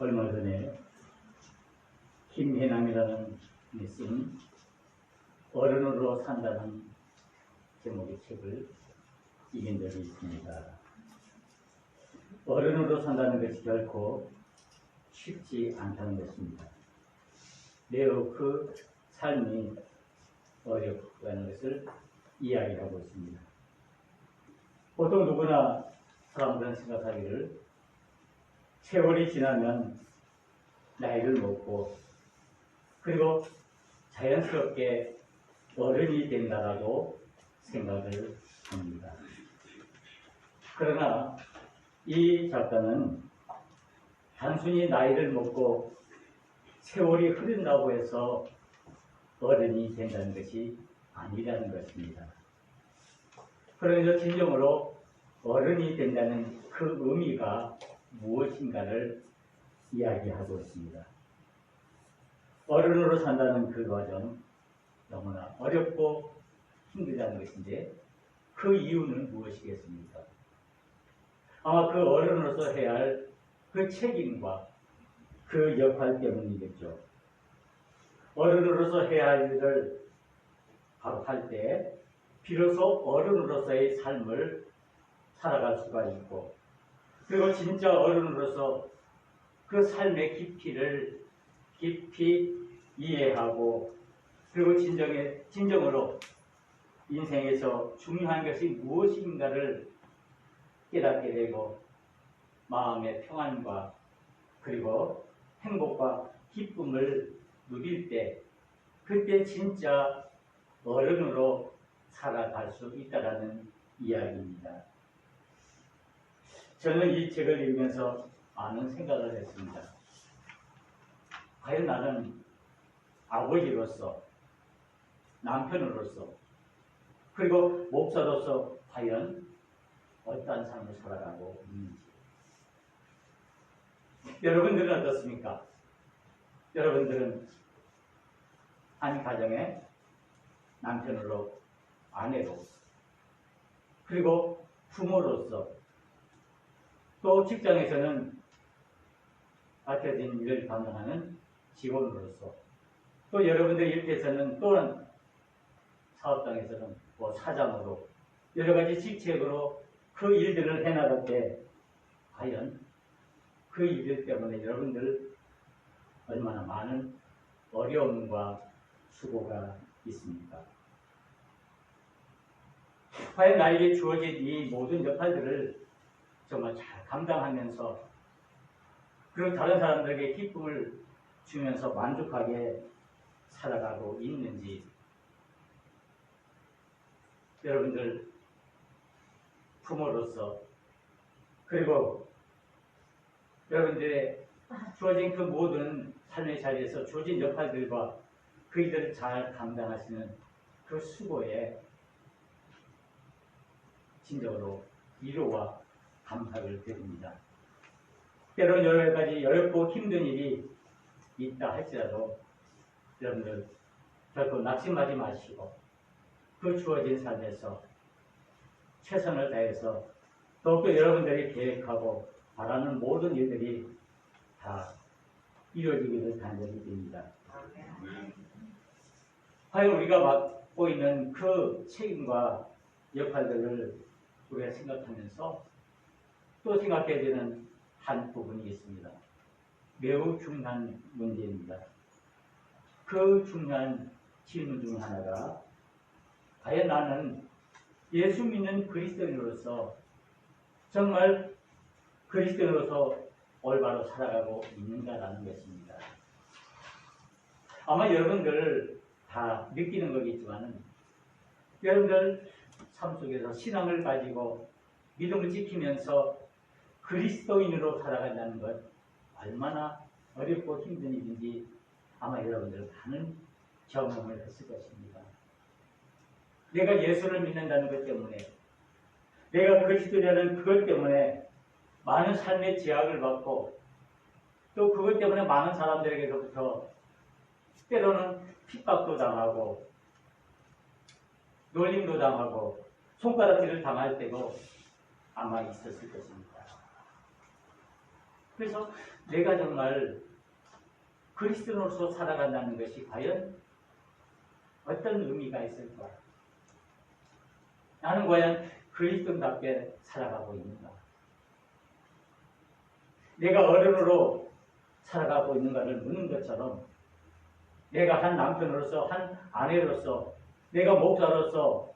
얼마 전에 김혜남이라는 분이 쓴 어른으로 산다는 제목의 책을 읽은 적이 있습니다. 어른으로 산다는 것이 결코 쉽지 않다는 것입니다. 매우 그 삶이 어렵다는 것을 이야기하고 있습니다. 보통 누구나 사람들은 생각하기를 세월이 지나면 나이를 먹고 그리고 자연스럽게 어른이 된다라고 생각을 합니다. 그러나 이 작가는 단순히 나이를 먹고 세월이 흐른다고 해서 어른이 된다는 것이 아니라는 것입니다. 그래서 진정으로 어른이 된다는 그 의미가 무엇인가를 이야기하고 있습니다. 어른으로 산다는 그 과정 너무나 어렵고 힘들다는 것인데 그 이유는 무엇이겠습니까? 아마 그 어른으로서 해야 할 그 책임과 그 역할 때문이겠죠. 어른으로서 해야 할 일을 바로 할 때 비로소 어른으로서의 삶을 살아갈 수가 있고 그리고 진짜 어른으로서 그 삶의 깊이를 깊이 이해하고 그리고 진정으로 인생에서 중요한 것이 무엇인가를 깨닫게 되고 마음의 평안과 그리고 행복과 기쁨을 누릴 때 그때 진짜 어른으로 살아갈 수 있다는 이야기입니다. 저는 이 책을 읽으면서 많은 생각을 했습니다. 과연 나는 아버지로서, 남편으로서, 그리고 목사로서 과연 어떠한 삶을 살아가고 있는지. 여러분들은 어떻습니까? 여러분들은 한 가정의 남편으로, 아내로, 그리고 부모로서, 또 직장에서는 맡겨진 일을 감당하는 직원으로서, 또 여러분들 일터에서는 또는 사업장에서는 사장으로 여러 가지 직책으로 그 일들을 해나갈 때 과연 그 일들 때문에 여러분들 얼마나 많은 어려움과 수고가 있습니까? 과연 나에게 주어진 이 모든 역할들을 정말 잘 감당하면서 그리고 다른 사람들에게 기쁨을 주면서 만족하게 살아가고 있는지 여러분들 부모로서 그리고 여러분들의 주어진 그 모든 삶의 자리에서 주어진 역할들과 그 일들을 잘 감당하시는 그 수고에 진정으로 위로와 감사를 드립니다. 때로는 여러 가지 어렵고 힘든 일이 있다 할지라도 여러분들 결코 낙심하지 마시고 그 주어진 삶에서 최선을 다해서 더욱더 여러분들이 계획하고 바라는 모든 일들이 다 이루어지기를 간절히 빕니다. 과연 우리가 맡고 있는 그 책임과 역할들을 우리가 생각하면서 또 생각해야 되는 한 부분이 있습니다. 매우 중요한 문제입니다. 그 중요한 질문 중 하나가 과연 나는 예수 믿는 그리스도인으로서 정말 그리스도인으로서 올바로 살아가고 있는가라는 것입니다. 아마 여러분들 다 느끼는 거겠지만 여러분들 삶 속에서 신앙을 가지고 믿음을 지키면서 그리스도인으로 살아간다는 것 얼마나 어렵고 힘든 일인지 아마 여러분들 많은 경험을 했을 것입니다. 내가 예수를 믿는다는 것 때문에 내가 그리스도라는 그것 때문에 많은 삶의 제약을 받고 또 그것 때문에 많은 사람들에게로부터 때로는 핍박도 당하고 놀림도 당하고 손가락질을 당할 때도 아마 있었을 것입니다. 그래서 내가 정말 그리스도로서 살아간다는 것이 과연 어떤 의미가 있을까? 나는 과연 그리스도답게 살아가고 있는가? 내가 어른으로 살아가고 있는가를 묻는 것처럼 내가 한 남편으로서, 한 아내로서, 내가 목사로서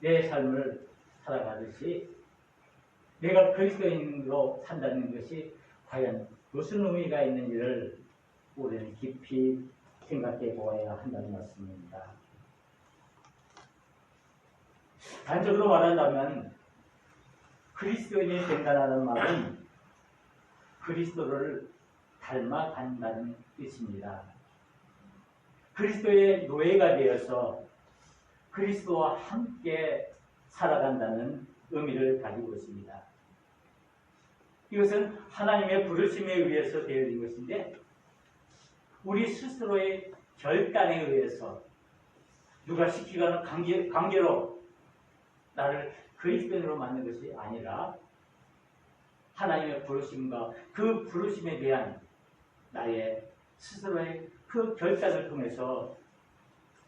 내 삶을 살아가듯이 내가 그리스도인으로 산다는 것이 과연 무슨 의미가 있는지를 우리는 깊이 생각해 보아야 한다는 말씀입니다. 단적으로 말한다면 그리스도인이 된다는 말은 그리스도를 닮아간다는 뜻입니다. 그리스도의 노예가 되어서 그리스도와 함께 살아간다는 의미를 가지고 있습니다. 이것은 하나님의 부르심에 의해서 되어진 것인데 우리 스스로의 결단에 의해서 누가 시키거나 강제로 나를 그리스도인으로 만든 것이 아니라 하나님의 부르심과 그 부르심에 대한 나의 스스로의 그 결단을 통해서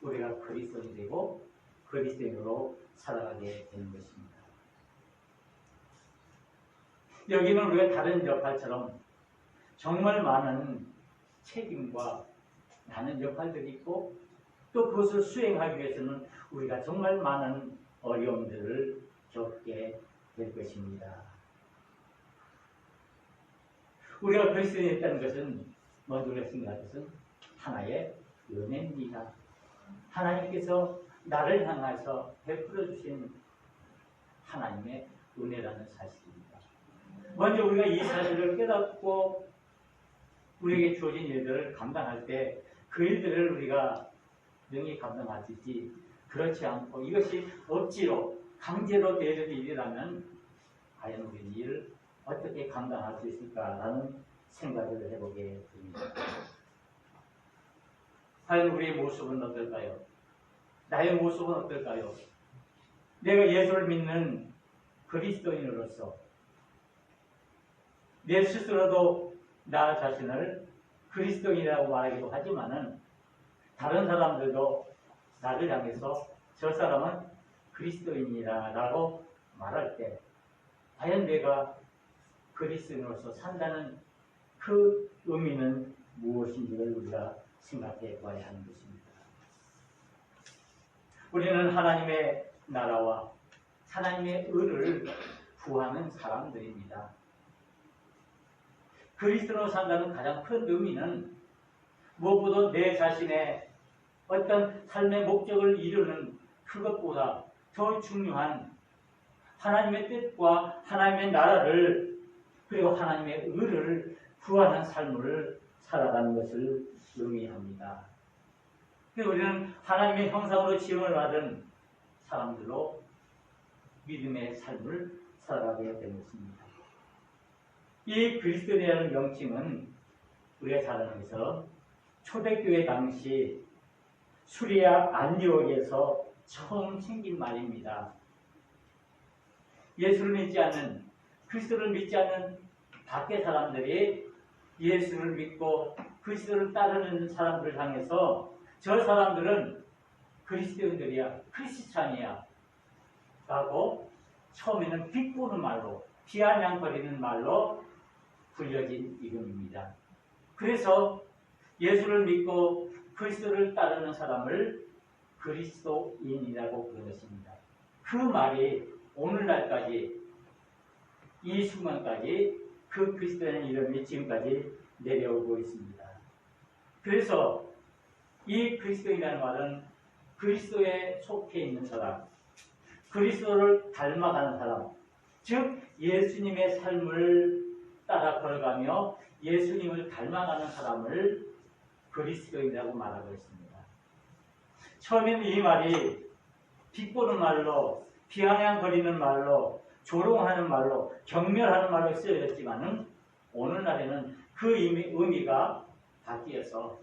우리가 그리스도인이 되고 그리스도인으로 살아가게 되는 것입니다. 여기는 우리가 다른 역할처럼 정말 많은 책임과 많은 역할들이 있고 또 그것을 수행하기 위해서는 우리가 정말 많은 어려움들을 겪게 될 것입니다. 우리가 그리스도인이 있다는 것은 먼저 우리가 생각할 것은 하나의 은혜입니다. 하나님께서 나를 향해서 베풀어 주신 하나님의 은혜라는 사실입니다. 먼저 우리가 이 사실을 깨닫고 우리에게 주어진 일들을 감당할 때 그 일들을 우리가 능히 감당할 수 있지 그렇지 않고 이것이 억지로 강제로 되어진 일이라면 과연 우리는 이 일을 어떻게 감당할 수 있을까라는 생각을 해보게 됩니다. 과연 우리의 모습은 어떨까요? 나의 모습은 어떨까요? 내가 예수를 믿는 그리스도인으로서 내 스스로도 나 자신을 그리스도인이라고 말하기도 하지만은 다른 사람들도 나를 향해서 저 사람은 그리스도인이라고 말할 때 과연 내가 그리스도인으로서 산다는 그 의미는 무엇인지를 우리가 생각해 봐야 하는 것입니다. 우리는 하나님의 나라와 하나님의 의를 구하는 사람들입니다. 그리스도로 산다는 가장 큰 의미는 무엇보다 내 자신의 어떤 삶의 목적을 이루는 그것보다 더 중요한 하나님의 뜻과 하나님의 나라를 그리고 하나님의 의를 구하는 삶을 살아가는 것을 의미합니다. 우리는 하나님의 형상으로 지음을 받은 사람들로 믿음의 삶을 살아가게 된 것입니다. 이 그리스도인이라는 명칭은 우리가 잘 아는 것처럼 초대교회 당시 수리아 안디옥에서 처음 생긴 말입니다. 예수를 믿지 않는, 그리스도를 믿지 않는 밖의 사람들이 예수를 믿고 그리스도를 따르는 사람들을 향해서 저 사람들은 그리스도인들이야, 크리스찬이야 라고 처음에는 비꼬는 말로, 비아냥거리는 말로 불려진 이름입니다. 그래서 예수를 믿고 그리스도를 따르는 사람을 그리스도인이라고 부르는 것입니다. 그 말이 오늘날까지 이 순간까지 그 그리스도라는 이름이 지금까지 내려오고 있습니다. 그래서 이 그리스도인이라는 말은 그리스도에 속해 있는 사람, 그리스도를 닮아가는 사람, 즉 예수님의 삶을 따라 걸어가며 예수님을 닮아가는 사람을 그리스도인이라고 말하고 있습니다. 처음에는 이 말이 비꼬는 말로, 비아냥거리는 말로, 조롱하는 말로, 경멸하는 말로 쓰여졌지만은 오늘날에는 그 의미가 바뀌어서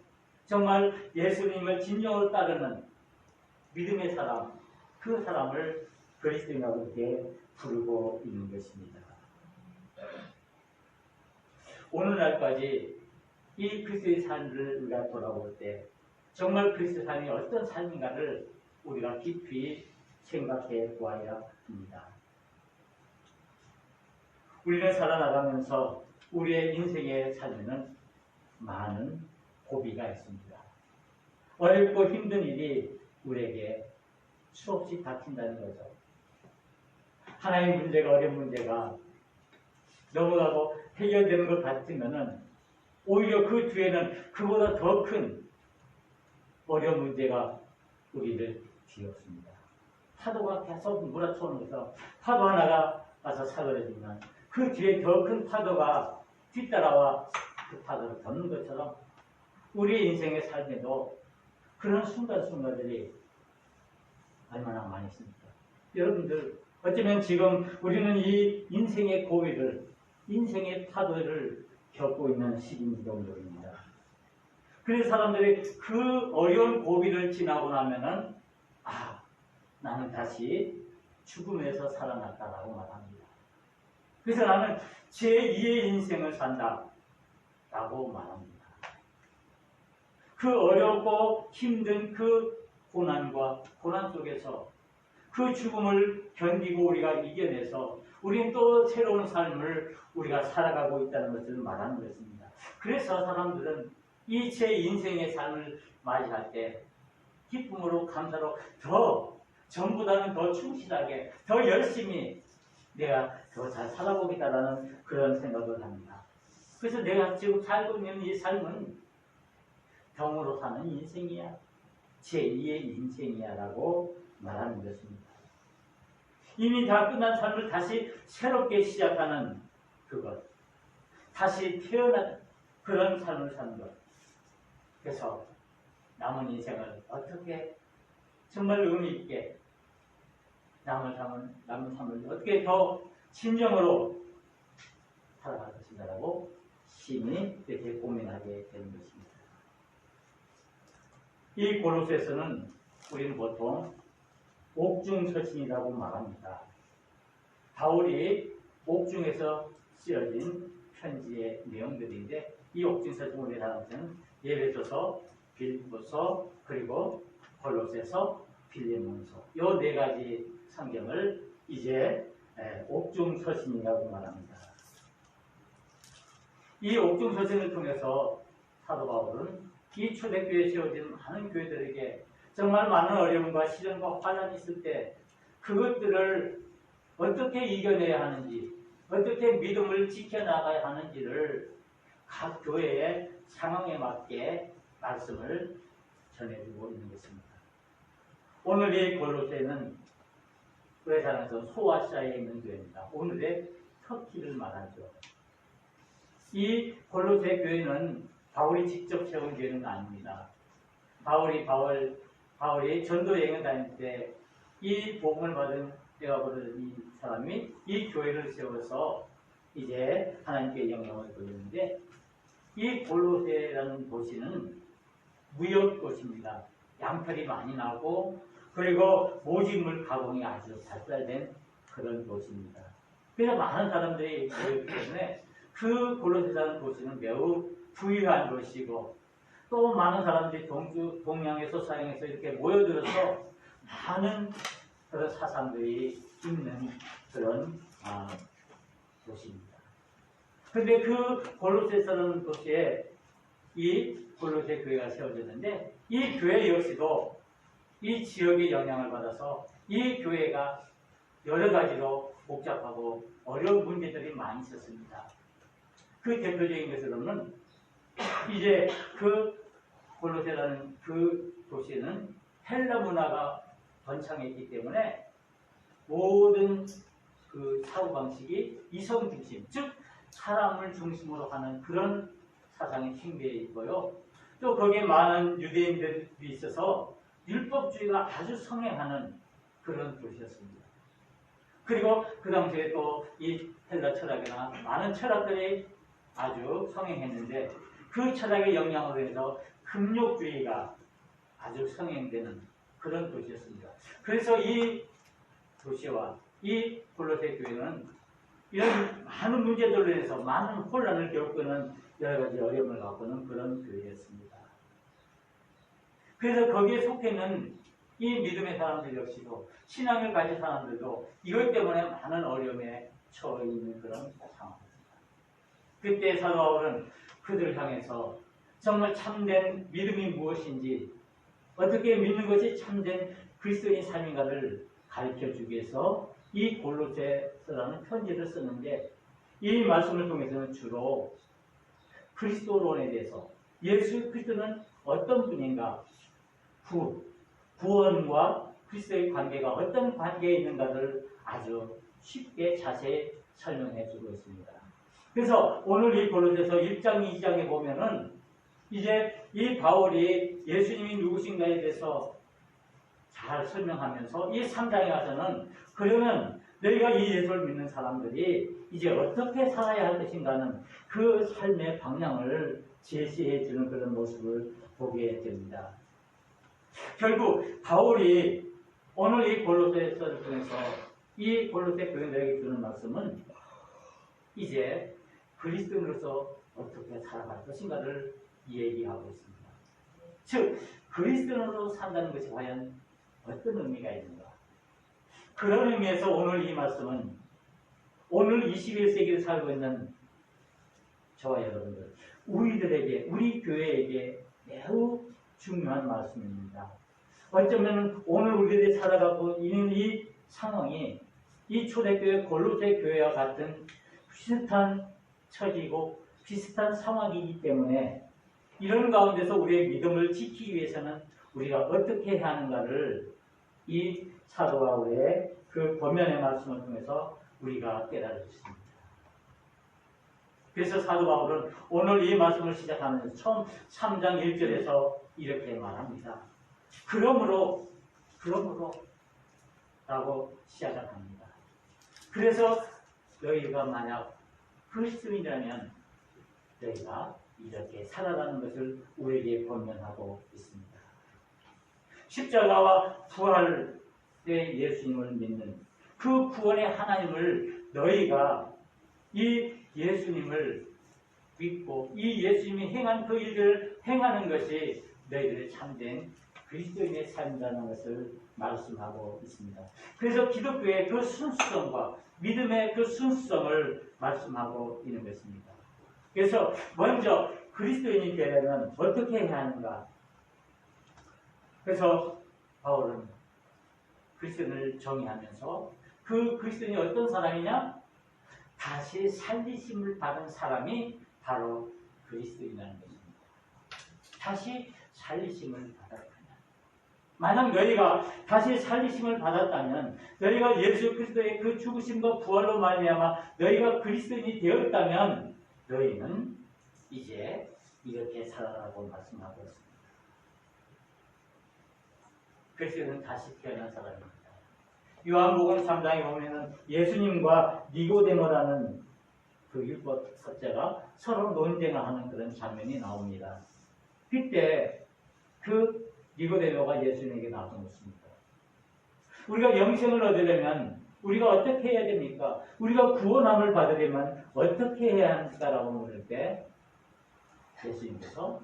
정말 예수님을 진정으로 따르는 믿음의 사람, 그 사람을 그리스도인이라고 이렇게 부르고 있는 것입니다. 오늘날까지 이 그리스도의 삶을 우리가 돌아볼 때 정말 그리스도의 삶이 어떤 삶인가를 우리가 깊이 생각해 보아야 합니다. 우리는 살아나가면서 우리의 인생의 삶에는 많은 고비가 있습니다. 어렵고 힘든 일이 우리에게 수없이 닥친다는 거죠. 하나의 문제가, 어려운 문제가 넘어가고 해결되는 것 같으면은 오히려 그 뒤에는 그보다 더 큰 어려운 문제가 우리를 뒤엎습니다. 파도가 계속 몰아쳐오면서 파도 하나가 와서 사그러지면 그 뒤에 더 큰 파도가 뒤따라와 그 파도를 덮는 것처럼 우리 인생의 삶에도 그런 순간순간들이 얼마나 많이 있습니까? 여러분들 어쩌면 지금 우리는 이 인생의 고비를, 인생의 파도를 겪고 있는 시기인지도 모릅니다. 그래서 사람들이 그 어려운 고비를 지나고 나면은 나는 다시 죽음에서 살아났다라고 말합니다. 그래서 나는 제2의 인생을 산다라고 말합니다. 그 어렵고 힘든 그 고난과 고난 속에서 그 죽음을 견디고 우리가 이겨내서 우리는 또 새로운 삶을 우리가 살아가고 있다는 것을 말하는 것입니다. 그래서 사람들은 이 제 인생의 삶을 맞이할 때 기쁨으로 감사로 더 전보다는 더 충실하게 더 열심히 내가 더 잘 살아보겠다라는 그런 생각을 합니다. 그래서 내가 지금 살고 있는 이 삶은 병으로 사는 인생이야. 제2의 인생이야 라고 말하는 것입니다. 이미 다 끝난 삶을 다시 새롭게 시작하는 그것. 다시 태어난 그런 삶을 사는 것. 그래서 남은 인생을 어떻게 정말 의미 있게 남은 삶을 어떻게 더 진정으로 살아갈 것인가라고 심히 이렇게 고민하게 되는 것입니다. 이 골로새서는 우리는 보통 옥중서신이라고 말합니다. 바울이 옥중에서 쓰여진 편지의 내용들인데 이 옥중서신 우리 사람들은 에베소서, 빌립보서, 그리고 골로새서, 빌레몬서 이 네 가지 성경을 이제 옥중서신이라고 말합니다. 이 옥중서신을 통해서 사도 바울은 이 초대교회에 세워진 많은 교회들에게 정말 많은 어려움과 시련과 환란이 있을 때 그것들을 어떻게 이겨내야 하는지, 어떻게 믿음을 지켜나가야 하는지를 각 교회의 상황에 맞게 말씀을 전해주고 있는 것입니다. 오늘 이 골로새는 우리나라에서 소아시아에 있는 교회입니다. 오늘의 터키를 말하죠. 이 골로새 교회는 바울이 직접 세운 교회는 아닙니다. 바울이 전도 여행을 다닐 때 이 복음을 받은 내가 부르는 이 사람이 이 교회를 세워서 이제 하나님께 영광을 돌리는데 이 골로새라는 도시는 무역 도시입니다. 양털이 많이 나고 그리고 모직물 가공이 아주 발달된 그런 도시입니다. 그래서 많은 사람들이 모였기 때문에 그 골로새라는 도시는 매우 부유한 도시고 또 많은 사람들이 동양에서 서양에서 이렇게 모여들어서 많은 그런 사상들이 있는 그런 도시입니다. 그런데 그 골로새라는 도시에 이 골로새 교회가 세워졌는데 이 교회 역시도 이 지역의 영향을 받아서 이 교회가 여러 가지로 복잡하고 어려운 문제들이 많이 있었습니다. 그 대표적인 것으로는 이제 그 골로새라는 그 도시에는 헬라 문화가 번창했기 때문에 모든 그 사고방식이 이성 중심, 즉 사람을 중심으로 하는 그런 사상이 팽배해 있고요. 또 거기에 많은 유대인들이 있어서 율법주의가 아주 성행하는 그런 도시였습니다. 그리고 그 당시에 또 이 헬라 철학이나 많은 철학들이 아주 성행했는데 그 철학의 영향으로 해서 금욕주의가 아주 성행되는 그런 도시였습니다. 그래서 이 도시와 이 골로새 교회는 이런 많은 문제들로 인해서 많은 혼란을 겪는 여러 가지 어려움을 갖고는 그런 교회였습니다. 그래서 거기에 속해 있는 이 믿음의 사람들 역시도 신앙을 가진 사람들도 이것 때문에 많은 어려움에 처해 있는 그런 상황입니다. 그때 사도 바울은 그들을 향해서 정말 참된 믿음이 무엇인지 어떻게 믿는 것이 참된 그리스도인 삶인가를 가르쳐주기 위해서 이 골로새서라는 편지를 쓰는데 이 말씀을 통해서는 주로 그리스도론에 대해서 예수 그리스도는 어떤 분인가, 구원과 그리스도의 관계가 어떤 관계에 있는가를 아주 쉽게 자세히 설명해 주고 있습니다. 그래서 오늘 이 골로새서 1장, 2장에 보면은 이제 이 바울이 예수님이 누구신가에 대해서 잘 설명하면서 이 3장에 가서는 그러면 너희가 이 예수를 믿는 사람들이 이제 어떻게 살아야 할 것인가는 그 삶의 방향을 제시해 주는 그런 모습을 보게 됩니다. 결국 바울이 오늘 이 골로새서를 통해서 이 골로새 교인들에게 주는 말씀은 이제 그리스도인으로서 어떻게 살아갈 것인가를 얘기하고 있습니다. 즉 그리스도인으로 산다는 것이 과연 어떤 의미가 있는가? 그런 의미에서 오늘 이 말씀은 오늘 21세기를 살고 있는 저와 여러분들, 우리들에게, 우리 교회에게 매우 중요한 말씀입니다. 어쩌면 오늘 우리들이 살아가고 있는 이 상황이 이 초대교회 골로새 교회와 같은 비슷한 처지고 비슷한 상황이기 때문에 이런 가운데서 우리의 믿음을 지키기 위해서는 우리가 어떻게 해야 하는가를 이 사도 바울의 그 권면의 말씀을 통해서 우리가 깨달을 수 있습니다. 그래서 사도 바울은 오늘 이 말씀을 시작하면서 처음 3장 1절에서 이렇게 말합니다. 그러므로 라고 시작을 합니다. 그래서 너희가 만약 그리스도인이라면 너희가 이렇게 살아가는 것을 우리에게 권면하고 있습니다. 십자가와 부활의 예수님을 믿는 그 구원의 하나님을 너희가 이 예수님을 믿고 이 예수님이 행한 그 일을 행하는 것이 너희들의 참된 그리스도인의 삶이라는 것을 말씀하고 있습니다. 그래서 기독교의 그 순수성과 믿음의 그 순수성을 말씀하고 있는 것입니다. 그래서 먼저 그리스도인이 되려면 어떻게 해야 하는가? 그래서 바울은 그리스도인을 정의하면서 그 그리스도인이 어떤 사람이냐? 다시 살리심을 받은 사람이 바로 그리스도인이라는 것입니다. 다시 살리심을 받았다면, 만약 너희가 다시 살리심을 받았다면, 너희가 예수 그리스도의 그 죽으심과 부활로 말미암아 너희가 그리스도인이 되었다면 너희는 이제 이렇게 살아라고 말씀하고 있습니다. 그리스도는 다시 태어난 사람입니다. 요한복음 3장에 보면은 예수님과 니고데모라는 그 율법 학자가 서로 논쟁을 하는 그런 장면이 나옵니다. 그때 그 니고데모가 예수님에게 나서 묻습니다. 우리가 영생을 얻으려면 우리가 어떻게 해야 됩니까? 우리가 구원함을 받으려면 어떻게 해야 합니까라고 물을 때 예수님께서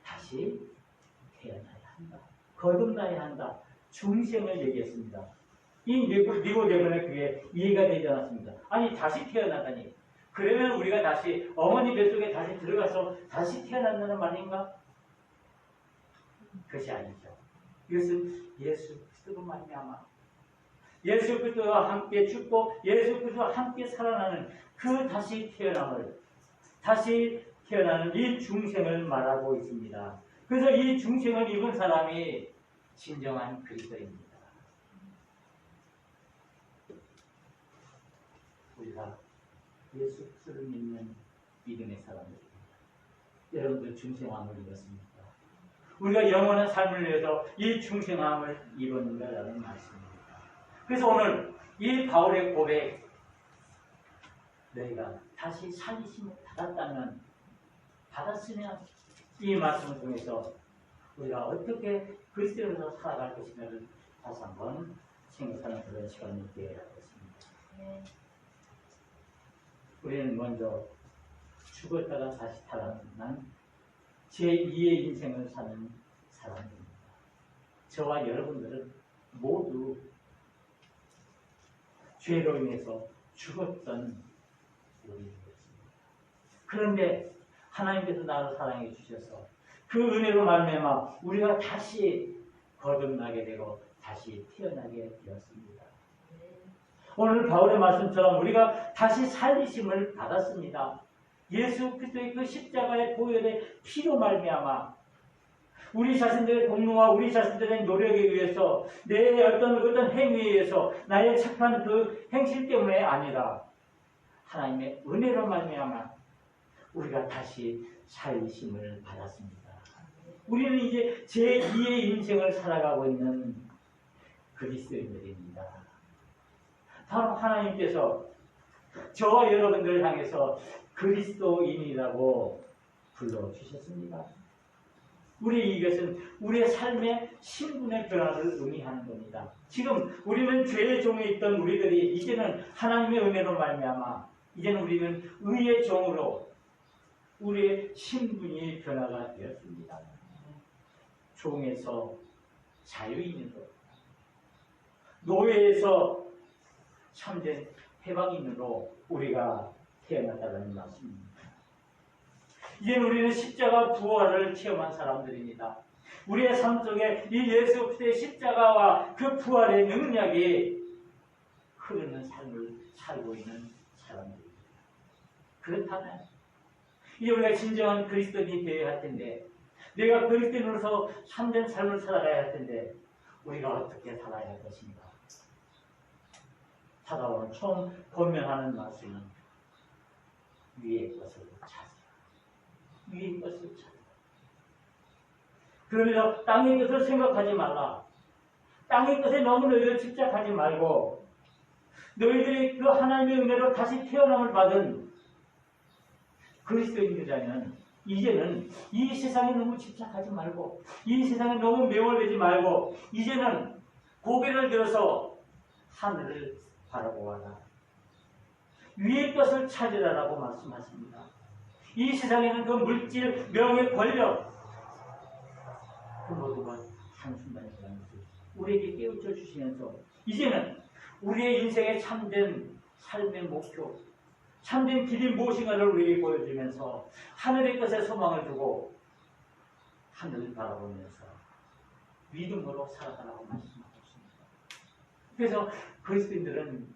다시 태어나야 한다. 거듭나야 한다. 중생을 얘기했습니다. 이 니고데모는 그게 이해가 되지 않았습니다. 아니 다시 태어나다니. 그러면 우리가 다시 어머니 뱃속에 다시 들어가서 다시 태어난다는 말인가? 그것이 아니죠. 이것은 예수 그리스도로 말미암아 예수 그리스도와 함께 죽고 예수 그리스도와 함께 살아나는 그 다시 태어남을 다시 태어나는 이 중생을 말하고 있습니다. 그래서 이 중생을 입은 사람이 진정한 그리스도입니다. 우리가 예수 그리스도를 믿는 믿음의 사람들입니다. 여러분들 중생함을 입었습니까? 우리가 영원한 삶을 위해서 이 중생함을 입었는가라는 말씀입니다. 그래서 오늘 이 바울의 고백, 너희가 다시 살리심을 받았으면 이 말씀을 통해서 우리가 어떻게 그리스도인으로 살아갈 것인가를 다시 한번 생각하는 그런 시간을 되어야 하겠습니다. 우리는 먼저 죽었다가 다시 살아난 제2의 인생을 사는 사람들입니다. 저와 여러분들은 모두 죄로 인해서 죽었던 우리들입니다. 그런데 하나님께서 나를 사랑해 주셔서 그 은혜로 말미암아 우리가 다시 거듭나게 되고 다시 태어나게 되었습니다. 오늘 바울의 말씀처럼 우리가 다시 살리심을 받았습니다. 예수 그리스도의 그 십자가의 보혈의 피로 말미암아 우리 자신들의 공로와 우리 자신들의 노력에 의해서 내 어떤 행위에 의해서 나의 착한 그 행실 때문에 아니라 하나님의 은혜로 말미암아 우리가 다시 살리심을 받았습니다. 우리는 이제 제2의 인생을 살아가고 있는 그리스도인들입니다. 바로 하나님께서 저와 여러분들을 향해서 그리스도인이라고 불러주셨습니다. 이것은 우리의 삶의 신분의 변화를 의미하는 겁니다. 지금 우리는 죄의 종에 있던 우리들이 이제는 하나님의 은혜로 말미암아 이제는 우리는 의의 종으로 우리의 신분이 변화가 되었습니다. 종에서 자유인으로, 노예에서 참된 해방인으로 우리가 태어났다는 말씀입니다. 이제 우리는 십자가 부활을 체험한 사람들입니다. 우리의 삶 속에 이 예수 그리스도의 십자가와 그 부활의 능력이 흐르는 삶을 살고 있는 사람들입니다. 그렇다면 이제 우리가 진정한 그리스도인이 되어야 할 텐데, 내가 그리스도인으로서 참된 삶을 살아가야 할 텐데 우리가 어떻게 살아야 할 것인가? 사도는 처음 권면하는 말씀은 위의 것을 찾으라. 위의 것을 찾으라. 그러면서 땅의 것을 생각하지 말라. 땅의 것에 너무 너희들 집착하지 말고 너희들이 그 하나님의 은혜로 다시 태어남을 받은 그리스도인들이라면 이제는 이 세상에 너무 집착하지 말고 이 세상에 너무 매몰되지 말고 이제는 고개를 들어서 하늘을 바라보아라. 위의 것을 찾으라라고 말씀하십니다. 이 세상에는 그 물질, 명예, 권력 그 모두가 한순간이라는 것을 우리에게 깨우쳐 주시면서 이제는 우리의 인생의 참된 삶의 목표, 참된 길이 무엇인가를 우리에게 보여주면서 하늘의 것에 소망을 두고 하늘을 바라보면서 믿음으로 살아가라고 말씀하고 있습니다. 그래서 그리스도인들은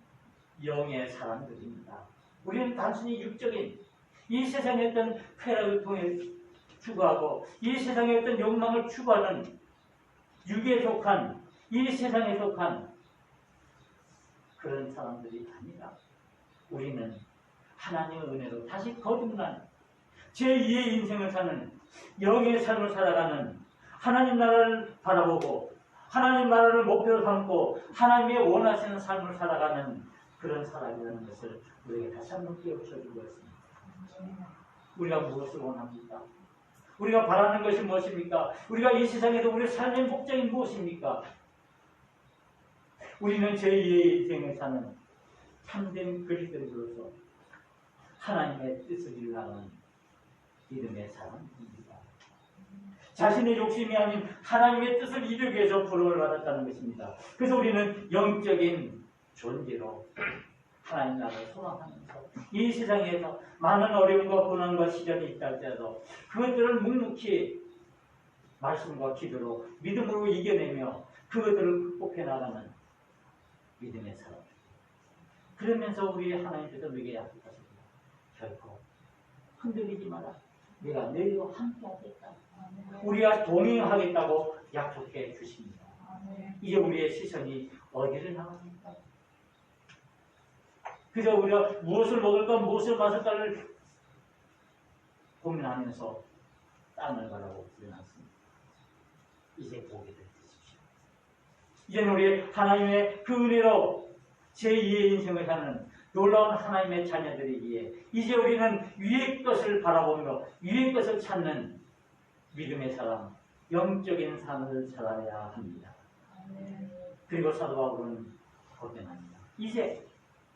영의 사람들입니다. 우리는 단순히 육적인 이 세상의 어떤 쾌락을 통해 추구하고 이 세상의 어떤 욕망을 추구하는 육에 속한 이 세상에 속한 그런 사람들이 아니라 우리는 하나님의 은혜로 다시 거듭난 제2의 인생을 사는 영의 삶을 살아가는 하나님 나라를 바라보고 하나님 나라를 목표로 삼고 하나님의 원하시는 삶을 살아가는 그런 사람이라는 것을 우리에게 다시 한번 깨우쳐주고 있습니다. 우리가 무엇을 원합니까? 우리가 바라는 것이 무엇입니까? 우리가 이 세상에서 우리의 삶의 목적이 무엇입니까? 우리는 제2의 인생을 사는 참된 그리스도인으로서 하나님의 뜻을 이루는 믿음의 사람입니다. 자신의 욕심이 아닌 하나님의 뜻을 이루기 위해서 부름을 받았다는 것입니다. 그래서 우리는 영적인 존재로 하나님 나라를 소망하면서 이 세상에서 많은 어려움과 고난과 시련이 있다 할지라도 그것들을 묵묵히 말씀과 기도로 믿음으로 이겨내며 그것들을 극복해 나가는 믿음의 사람. 그러면서 우리 하나님께서 우리에게 약속하십니다. 결코 흔들리지 마라. 내가 너희와 함께 하겠다. 우리와 동행하겠다고 약속해 주십니다. 이제 우리의 시선이 어디를 향합니까? 그래서 우리가 무엇을 먹을까 무엇을 마실까를 고민하면서 땅을 바라보고 일어났습니다. 이제 고개를 드십시오. 이제는 우리 하나님의 그 은혜로 제2의 인생을 사는 놀라운 하나님의 자녀들이기에 이제 우리는 위의 것을 바라보며 위의 것을 찾는 믿음의 사람, 영적인 삶을 살아야 합니다. 그리고 사도 바울은 고백합니다. 이제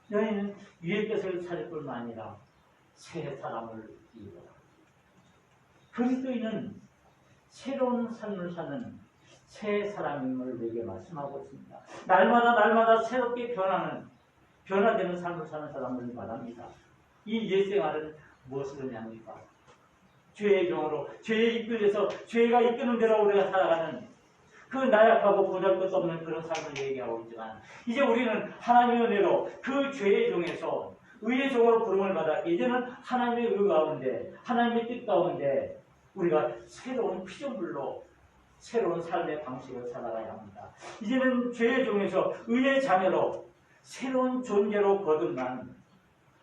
너희는 위의 것을 찾을 뿐만 아니라 새 사람을 이루라. 그리스도인은 새로운 삶을 사는 새 사람임을 우리에게 말씀하고 있습니다. 날마다 새롭게 변화되는 삶을 사는 사람을 말합니다. 이 옛생활은 무엇을 의미합니까? 죄의 종으로, 죄에 이끌려서 죄가 이끄는 대로 우리가 살아가는 그 나약하고 보잘것없는 그런 삶을 얘기하고 있지만, 이제 우리는 하나님의 은혜로 그 죄의 종에서 의의 종으로 부름을 받았기에 이제는 하나님의 의 가운데, 하나님의 뜻 가운데 우리가 새로운 피조물로 새로운 삶의 방식을 살아가야 합니다. 이제는 죄의 종에서 의의 자녀로 새로운 존재로 거듭난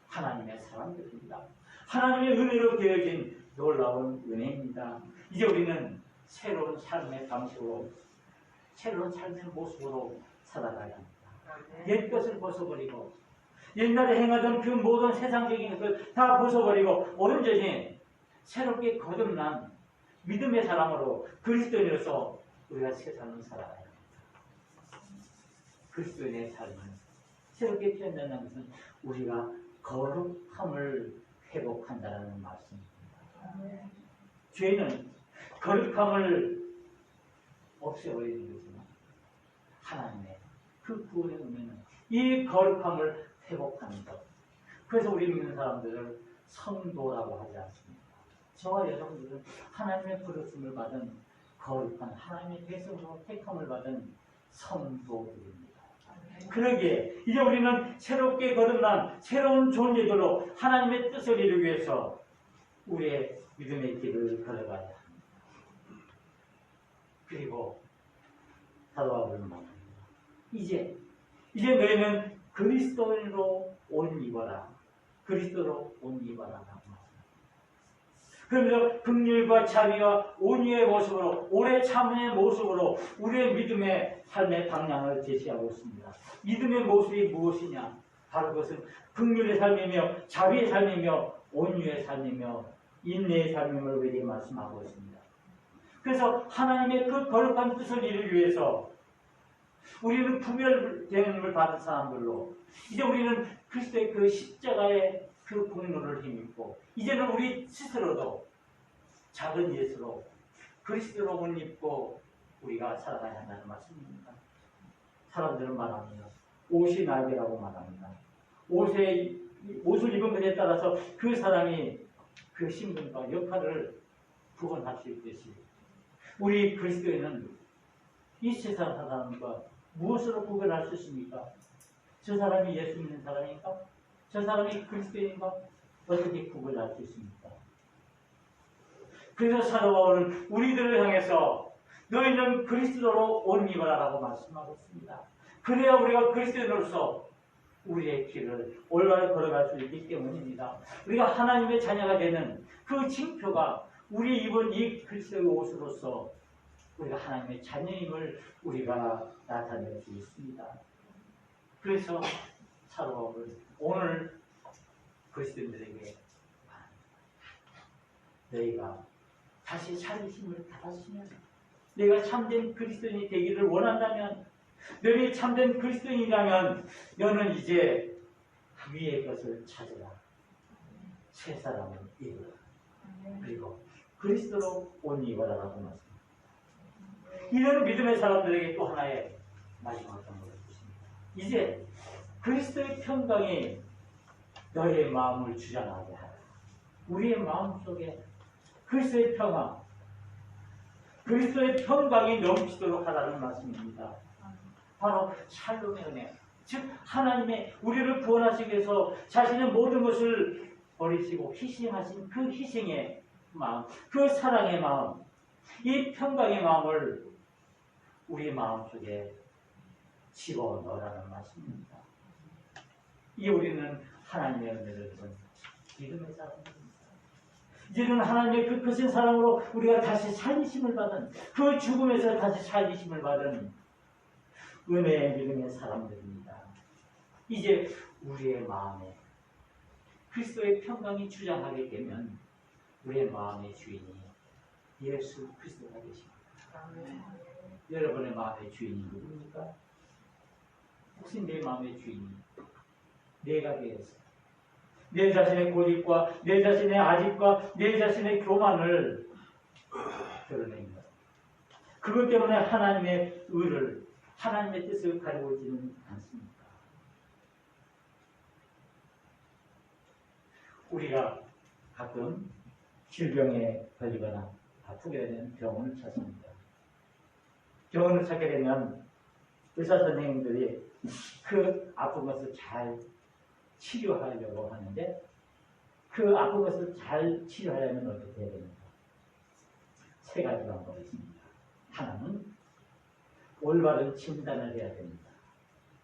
하나님의 사람들입니다. 하나님의 은혜로 되어진 놀라운 은혜입니다. 이제 우리는 새로운 삶의 방식으로, 새로운 삶의 모습으로 살아가야 합니다. 옛것을 벗어버리고 옛날에 행하던 그 모든 세상적인 것을 다 벗어버리고 온전히 새롭게 거듭난 믿음의 사람으로 그리스도인으로서 우리가 세상을 살아가야 합니다. 그리스도인의 삶은 새롭게 태어난다는 것은 우리가 거룩함을 회복한다는 말씀입니다. 죄는 거룩함을 없애버리는 것이지만 하나님의 그 구원의 은혜는 이 거룩함을 회복하는 것. 그래서 우리 믿는 사람들을 성도라고 하지 않습니다. 저와 여러분들은 하나님의 부르심을 받은 거룩한 하나님의 백성으로 택함을 받은 성도들입니다. 그러기에 이제 우리는 새롭게 거듭난 새로운 존재들로 하나님의 뜻을 이루기 위해서 우리의 믿음의 길을 걸어가야 합니다. 그리고 사도 바울은 말합니다. 이제 너희는 그리스도인으로 옷 입어라. 그리스도로 옷 입어라. 그러면서 긍휼과 자비와 온유의 모습으로, 오래 참음의 모습으로 우리의 믿음의 삶의 방향을 제시하고 있습니다. 믿음의 모습이 무엇이냐? 바로 그것은 긍휼의 삶이며 자비의 삶이며 온유의 삶이며 인내의 삶임을 우리에게 말씀하고 있습니다. 그래서 하나님의 그 거룩한 뜻을 이루기 위해서 우리는 구별됨을 받은 사람들로, 이제 우리는 그리스도의 그 십자가의 그 공로를 힘입고 이제는 우리 스스로도 작은 예수로 그리스도로 옷 입고 우리가 살아가야 한다는 말씀입니다. 사람들은 말합니다. 옷이 날개라고 말합니다. 옷을 입은 것에 따라서 그 사람이 그 신분과 역할을 구분할 수 있듯이 우리 그리스도인은 이 세상 사람과 무엇으로 구별할 수 있습니까? 저 사람이 예수 믿는 사람인가? 저 사람이 그리스도인가? 어떻게 구별할 수 있습니까? 그래서 사도 바울은 우리들을 향해서 너희는 그리스도로 옷 입어라라고 말씀하고 있습니다. 그래야 우리가 그리스도인으로서 우리의 길을 올바로 걸어갈 수 있기 때문입니다. 우리가 하나님의 자녀가 되는 그 징표가 우리 입은 이 그리스도의 옷으로서 우리가 하나님의 자녀임을 우리가 나타낼 수 있습니다. 그래서 사도 바울은 오늘 그리스도인들에게 너희가 다시 살리심을 받았으면, 내가 참된 그리스도인이 되기를 원한다면, 너희 참된 그리스도인이라면 너는 이제 위의 것을 찾으라. 새 사람을 입으라. 그리고 그리스도로 옷 입어라라고 말씀합니다. 이런 믿음의 사람들에게 또 하나의 마지막 선물을 주십니다. 이제 그리스도의 평강이 너의 마음을 주장하게 하라. 우리의 마음속에 그리스도의 평강, 그리스도의 평강이 넘치도록 하라는 말씀입니다. 바로 샬롬의 은혜, 즉 하나님의 우리를 구원하시기 위해서 자신의 모든 것을 버리시고 희생하신 그 희생의 마음, 그 사랑의 마음, 이 평강의 마음을 우리 마음속에 집어넣으라는 말씀입니다. 이 우리는 하나님의 은혜를 준 믿음의 사람입니다. 이제는 하나님의 그 크신 사랑으로 우리가 다시 살리심을 받은, 그 죽음에서 다시 살리심을 받은 은혜의 믿음의 사람들입니다. 이제 우리의 마음에 그리스도의 평강이 주장하게 되면 우리의 마음의 주인이 예수 그리스도가 되십니다. 여러분의 마음의 주인이 누굽니까? 혹시 내 마음의 주인이 내가 되어서 내 자신의 고집과 내 자신의 아집과 내 자신의 교만을 드러낸 것. 그것 때문에 하나님의 의를, 하나님의 뜻을 가지고 있지는 않습니다. 우리가 가끔 질병에 걸리거나 아프게 되면 병원을 찾습니다. 병원을 찾게 되면 의사 선생님들이 그 아픈 것을 잘 치료하려고 하는데, 그 아픈 것을 잘 치료하려면 어떻게 해야 됩니까? 세 가지 방법이 있습니다. 하나는 올바른 진단을 해야 됩니다.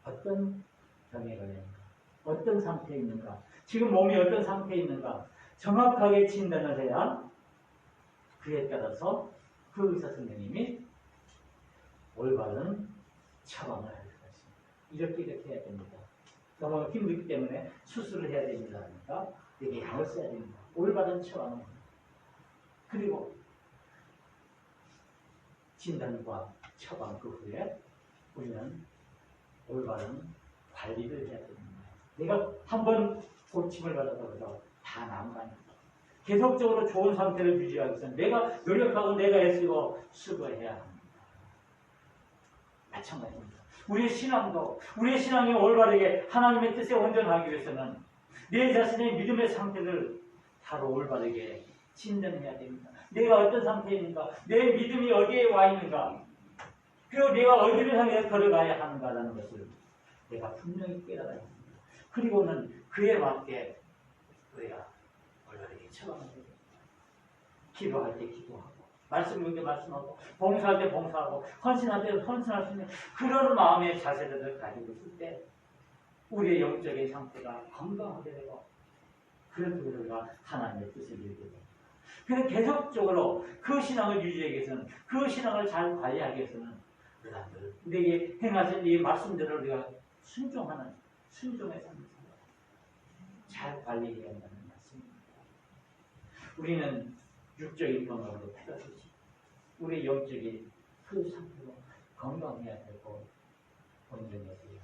어떤 병에 걸렸는가, 어떤 상태에 있는가, 지금 몸이 어떤 상태에 있는가 정확하게 진단을 해야 그에 따라서 그 의사 선생님이 올바른 처방을 할 수가 있습니다. 이렇게 해야 됩니다. 너무 힘들기 때문에 수술을 해야 됩니다. 그러니까 이게 약을 써야 됩니다. 올바른 처방을 합니다. 그리고 진단과 처방 그 후에 우리는 올바른 관리를 해야 됩니다. 내가 한번 고침을 받아서 다 나은 거 아닙니다. 계속적으로 좋은 상태를 유지하기 위해서 내가 노력하고 내가 애쓰고 수고해야 합니다. 마찬가지입니다. 우리의 신앙도, 우리의 신앙이 올바르게 하나님의 뜻에 온전하기 위해서는 내 자신의 믿음의 상태를 바로 올바르게 진단해야 됩니다. 내가 어떤 상태에 있는가, 내 믿음이 어디에 와 있는가, 그리고 내가 어디를 향해 걸어가야 하는가라는 것을 내가 분명히 깨달아야 합니다. 그리고는 그에 맞게 우리가 올바르게 처방을 해야 됩니다. 기도할 때 기도하고, 말씀할 때 말씀하고, 봉사할 때 봉사하고, 헌신할 때 헌신할 수 있는 그런 마음의 자세들을 가지고 있을 때 우리의 영적인 상태가 건강하게 되고, 그런 우리가 하나님의 뜻을 이루게 됩니다. 그래서 계속적으로 그 신앙을 유지하기 위해서는, 그 신앙을 잘 관리하기 위해서는 우리에게 행하신 이 말씀들을 우리가 순종의 삶을 잘 관리해야 한다는 말씀입니다. 우리는 육적인 건강도 필요하듯이 우리 영적인 그 상태로 건강해야 되고 온전해야 돼요.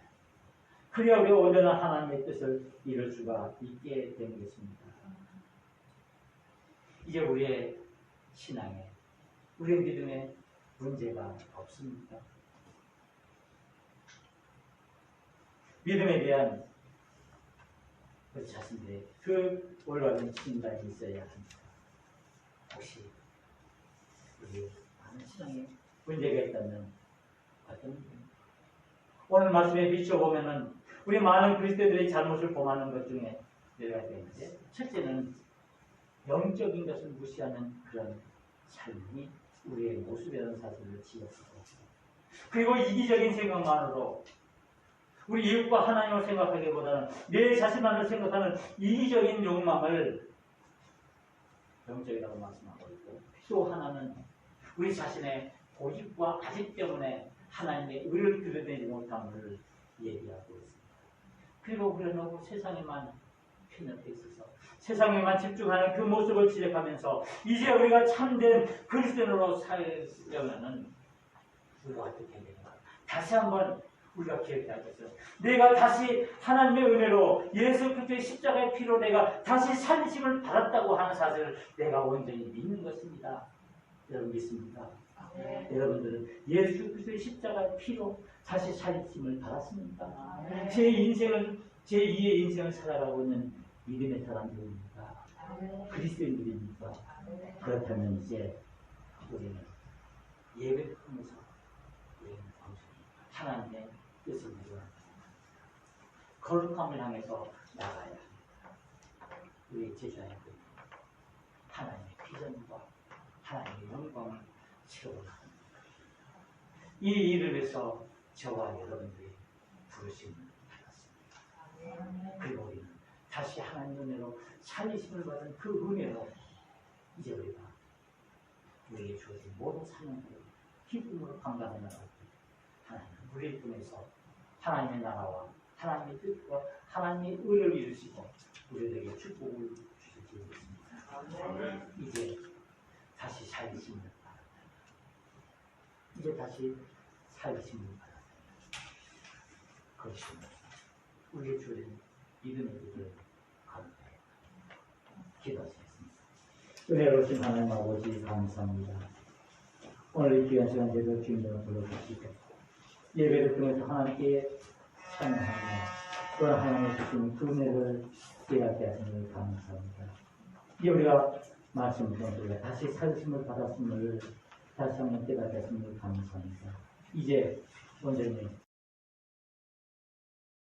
그래야 우리가 온전한 하나님의 뜻을 이룰 수가 있게 되는 것입니다. 이제 우리의 신앙에, 우리의 믿음에 문제가 없습니다. 믿음에 대한 우리 자신들의 그 올바른 진단이 있어야 합니다. 혹시 우리 많은 신앙에 문제가 있다면 어떤 문제입니까? 오늘 말씀에 비춰보면은 우리 많은 그리스도인들의 잘못을 범하는 것 중에 여러 가지가 있는데, 첫째는 영적인 것을 무시하는 그런 삶이 우리의 모습이라는 사실을 지적하고 있습니다. 그리고 이기적인 생각만으로 우리 이웃과 하나님을 생각하기보다는 내 자신만을 생각하는 이기적인 욕망을 영적이라고 말씀하고 있고, 또 하나는 우리 자신의 고집과 아집 때문에 하나님의 의를 드러내지 못함을 얘기하고 있습니다. 그리고 우리는 세상에만 편협해 있어서 세상에만 집중하는 그 모습을 지적하면서 이제 우리가 참된 그리스도인으로 살려면은 우리가 어떻게 해야 되는가? 다시 한번 우리가 기억해야겠어요. 내가 다시 하나님의 은혜로 예수 그리스도의 십자가의 피로 내가 다시 살리심을 받았다고 하는 사실을 내가 온전히 믿는 것입니다. 여러분 믿습니까? 네. 여러분들은 예수 그리스도의 십자가의 피로 다시 살리심을 받았습니까? 네. 제 2의 인생을 살아가고 있는 믿음의 사람들입니까? 네. 그리스도인들입니까? 네. 그렇다면 이제 우리는 예배를 통해서 우리는 하나님의 뜻을 이루어야 거룩함을 향해서 나가야 합니다. 우리 제자님들 하나님의 비전과 하나님의 영광을 채워나갑니다. 이 일을 위해서 저와 여러분들이 부르심을 받았습니다. 그리고 우리는 다시 하나님의 은혜로 살리심을 받은 그 은혜로 이제 우리가 우리에게 주어진 모든 사명을 기쁨으로 감당해 나가고 하나님 우리를 통해서 하나님의 나라와 하나님의 뜻과 하나님의 의를 이루시고 우리에게 축복을 주시기 바랍니다. 이제 다시 살리심을 바랍니다. 이제 다시 살리심을 바랍니다. 그것입니다. 우리의 주어진 믿음의 뜻을 감사해요. 기도하시겠습니다. 은혜로우신 하나님 아버지 감사합니다. 오늘 이 귀한 시간 제대로 주님을 불러주시고 예배를 통해서 하나님께 찬양하며 또 하나님의 주신 그 은혜를 깨닫게 하시니 감사합니다. 이 우리가 말씀을 통해 다시 살심을 받았음을 다시 한번 깨닫게 하시니 감사합니다. 이제 원장님